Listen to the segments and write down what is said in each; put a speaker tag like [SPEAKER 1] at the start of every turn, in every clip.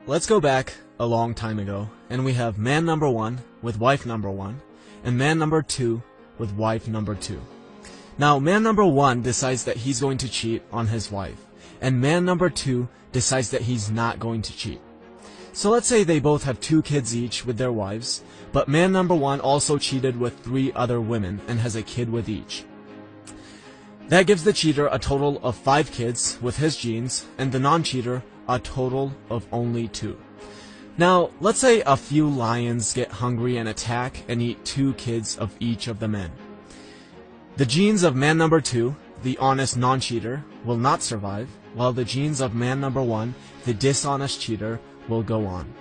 [SPEAKER 1] let's go back a long time ago, and we have man number 1 with wife number 1, and man number 2 with wife number 2. Now, man number 1 decides that he's going to cheat on his wife, and man number 2 decides that he's not going to cheat. So let's say they both have 2 kids each with their wives, but man number 1 also cheated with 3 other women and has a kid with each. That gives the cheater a total of 5 kids with his genes, and the non-cheater a total of only 2. Now, let's say a few lions get hungry and attack and eat 2 kids of each of the men. The genes of man number 2, the honest non-cheater, will not survive, while the genes of man number 1, the dishonest cheater, will go on.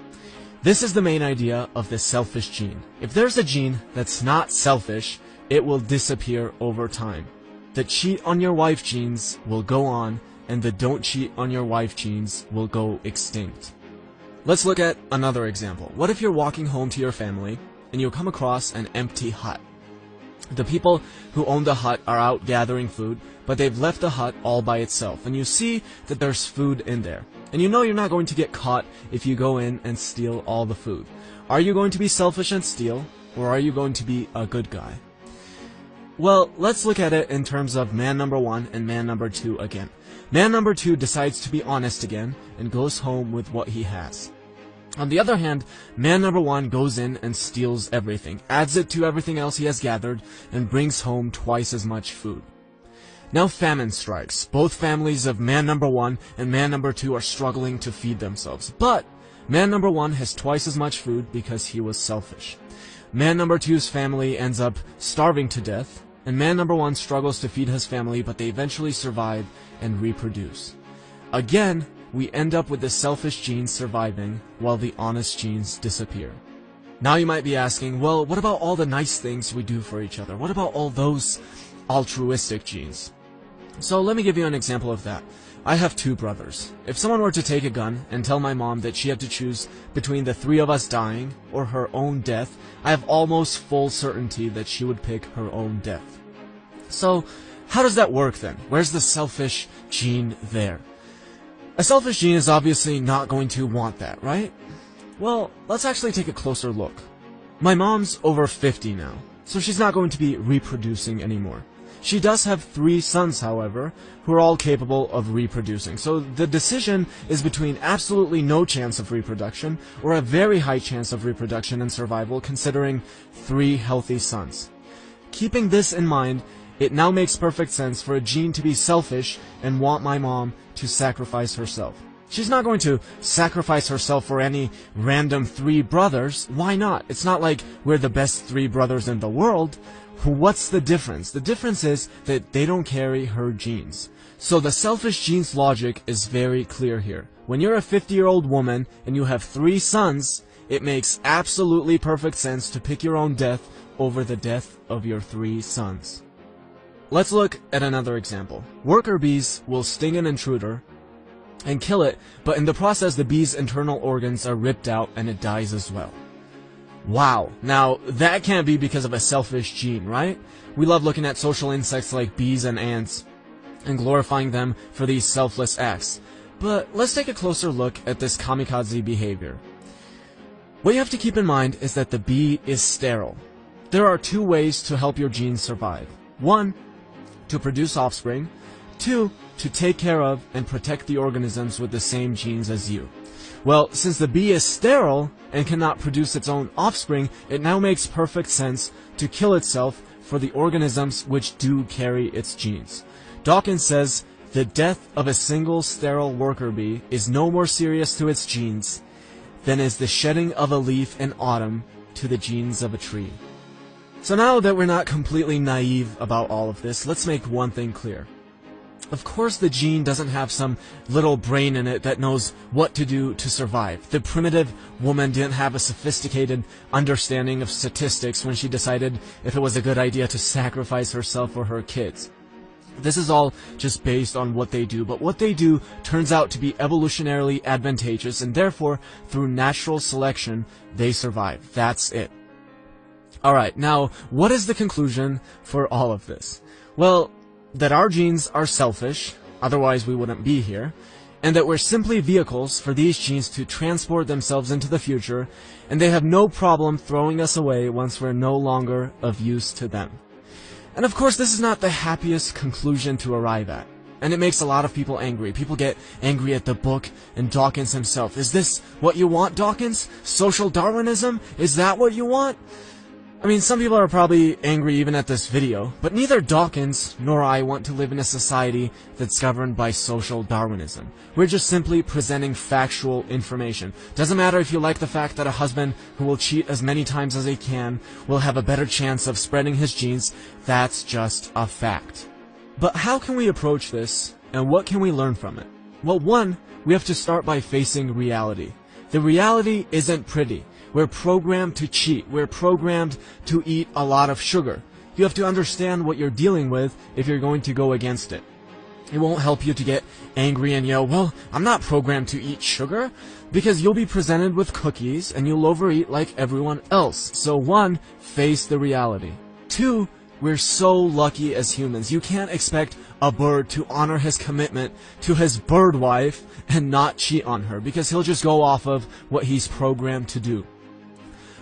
[SPEAKER 1] This is the main idea of the selfish gene. If there's a gene that's not selfish, it will disappear over time. The cheat on your wife genes will go on, and the don't cheat on your wife genes will go extinct. Let's look at another example. What if you're walking home to your family, and you come across an empty hut? The people who own the hut are out gathering food, but they've left the hut all by itself, and you see that there's food in there. And you know you're not going to get caught if you go in and steal all the food. Are you going to be selfish and steal, or are you going to be a good guy? Well, let's look at it in terms of man number 1 and man number 2 again. Man number 2 decides to be honest again and goes home with what he has. On the other hand, man number 1 goes in and steals everything, adds it to everything else he has gathered, and brings home twice as much food. Now famine strikes. Both families of man number 1 and man number 2 are struggling to feed themselves. But man number 1 has twice as much food because he was selfish. Man number 2's family ends up starving to death, and man number 1 struggles to feed his family, but they eventually survive and reproduce. Again, we end up with the selfish genes surviving while the honest genes disappear. Now you might be asking, well, what about all the nice things we do for each other? What about all those altruistic genes? So let me give you an example of that. I have 2 brothers. If someone were to take a gun and tell my mom that she had to choose between the 3 of us dying or her own death, I have almost full certainty that she would pick her own death. So, how does that work then? Where's the selfish gene there? A selfish gene is obviously not going to want that, right? Well, let's actually take a closer look. My mom's over 50 now, so she's not going to be reproducing anymore. She does have 3 sons, however, who are all capable of reproducing. So the decision is between absolutely no chance of reproduction or a very high chance of reproduction and survival, considering 3 healthy sons. Keeping this in mind, it now makes perfect sense for a gene to be selfish and want my mom to sacrifice herself. She's not going to sacrifice herself for any random 3 brothers. Why not? It's not like we're the best 3 brothers in the world. What's the difference? The difference is that they don't carry her genes. So the selfish genes logic is very clear here. When you're a 50-year-old woman and you have 3 sons, it makes absolutely perfect sense to pick your own death over the death of your 3 sons. Let's look at another example. Worker bees will sting an intruder and kill it, but in the process the bee's internal organs are ripped out and it dies as well. Wow, now that can't be because of a selfish gene, right? We love looking at social insects like bees and ants and glorifying them for these selfless acts. But let's take a closer look at this kamikaze behavior. What you have to keep in mind is that the bee is sterile. There are 2 ways to help your genes survive. 1, to produce offspring. 2, to take care of and protect the organisms with the same genes as you. Well, since the bee is sterile and cannot produce its own offspring, it now makes perfect sense to kill itself for the organisms which do carry its genes. Dawkins says, the death of a single sterile worker bee is no more serious to its genes than is the shedding of a leaf in autumn to the genes of a tree. So now that we're not completely naive about all of this, let's make one thing clear. Of course the gene doesn't have some little brain in it that knows what to do to survive. The primitive woman didn't have a sophisticated understanding of statistics when she decided if it was a good idea to sacrifice herself for her kids. This is all just based on what they do, but what they do turns out to be evolutionarily advantageous, and therefore, through natural selection, they survive. That's it. Alright, now, what is the conclusion for all of this? Well, that our genes are selfish, otherwise we wouldn't be here, and that we're simply vehicles for these genes to transport themselves into the future, and they have no problem throwing us away once we're no longer of use to them. And of course, this is not the happiest conclusion to arrive at, and it makes a lot of people angry. People get angry at the book and Dawkins himself. Is this what you want, Dawkins? Social Darwinism? Is that what you want? I mean, some people are probably angry even at this video, but neither Dawkins nor I want to live in a society that's governed by social Darwinism. We're just simply presenting factual information. Doesn't matter if you like the fact that a husband who will cheat as many times as he can will have a better chance of spreading his genes. That's just a fact. But how can we approach this, and what can we learn from it? Well, one, we have to start by facing reality. The reality isn't pretty. We're programmed to cheat. We're programmed to eat a lot of sugar. You have to understand what you're dealing with if you're going to go against it. It won't help you to get angry and yell, well, I'm not programmed to eat sugar, because you'll be presented with cookies and you'll overeat like everyone else. So one, face the reality. Two, we're so lucky as humans. You can't expect a bird to honor his commitment to his bird wife and not cheat on her, because he'll just go off of what he's programmed to do.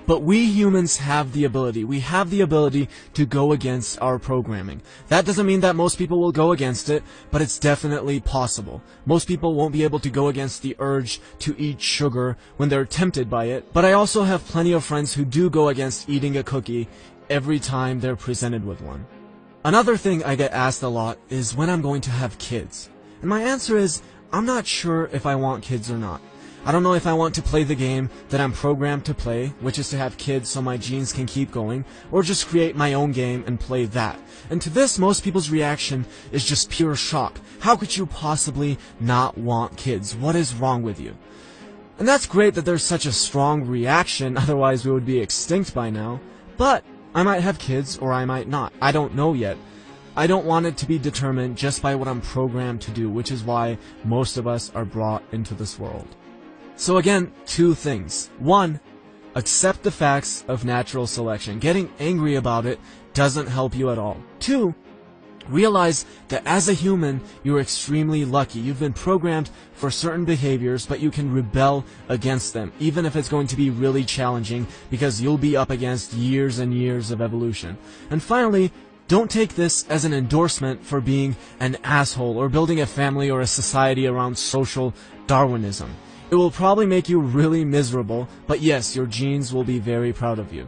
[SPEAKER 1] But we humans have the ability. We have the ability to go against our programming. That doesn't mean that most people will go against it, but it's definitely possible. Most people won't be able to go against the urge to eat sugar when they're tempted by it, but I also have plenty of friends who do go against eating a cookie every time they're presented with one. Another thing I get asked a lot is when I'm going to have kids. And my answer is, I'm not sure if I want kids or not. I don't know if I want to play the game that I'm programmed to play, which is to have kids so my genes can keep going, or just create my own game and play that. And to this, most people's reaction is just pure shock. How could you possibly not want kids? What is wrong with you? And that's great that there's such a strong reaction, otherwise we would be extinct by now. But I might have kids or I might not. I don't know yet. I don't want it to be determined just by what I'm programmed to do, which is why most of us are brought into this world. So again, two things. One, accept the facts of natural selection. Getting angry about it doesn't help you at all. Two, realize that as a human, you're extremely lucky. You've been programmed for certain behaviors, but you can rebel against them, even if it's going to be really challenging, because you'll be up against years and years of evolution. And finally, don't take this as an endorsement for being an asshole or building a family or a society around social Darwinism. It will probably make you really miserable, but yes, your genes will be very proud of you.